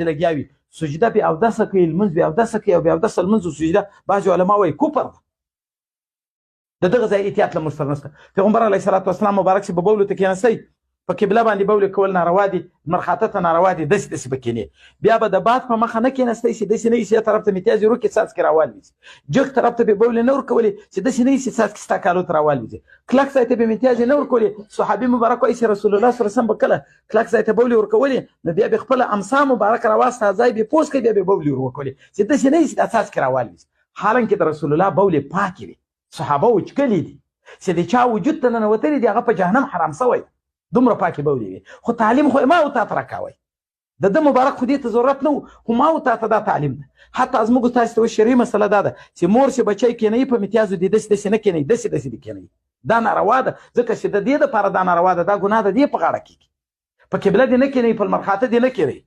دې لګیا وي سجده بې اودسه کوي لمونځ بې اودسه کوي او بې اودسه لمونځ او سجده بعضې علما وایي کفر ده د دغه ځای احتیاط له موږ سره نشته پیغمبر علیه الصلاة والسلام مبارک چې په بولو ته کېنستی په قبله باندې بول کول ناروا دي مرخاته ته ناروا دي داسې داسې به کېنې بیا به د باد په مخه نه کېنستی شي داسې نه وي چې یو طرف ته متیازې ورکړي څاڅکي راوالوځي جګ طرف ته به بولې نه ورکولې چې داسې نه وي چې څاڅکي ستا کالو ته راوالوځي کلک ځای ته به متیازې نه ورکولې صحابي مبارک وایي چې رسول الله صلی الله علیه وسلم به کله کلک ځای ته بولې ورکولې نو بیا به خپله امسا مبارک راواسته ځای به پوس کړي بیا به بولې ورکولې چې داسې نه وي چې دا څاڅکي راوالوځي حالانکې د رسول الله بولې پاکې وي صحابه وچکلي دي چې د چا وجود ته ننوتلي دي هغه په جهنم حرام سوی دومره پاکې بولې وي خو تعلیم خو ما او تا ته راکاوی د ده مبارک خو دې ته ضرورت نه و خو ما او تا ته دا تعلیم ده حتی زموږ تاسو ته شرعي مسله دا ده چې مور چې بچی کېنوي په متیازو دې داسې داسې نه کېنوي داسې داسې دې کېنوي دا ناروا ده ځکه چې د دې دپاره دا ناروا ده دا ګناه د دې په غاړه کېږي په قبله دې نه کېنوي په لمرخاته دې نه کېنوي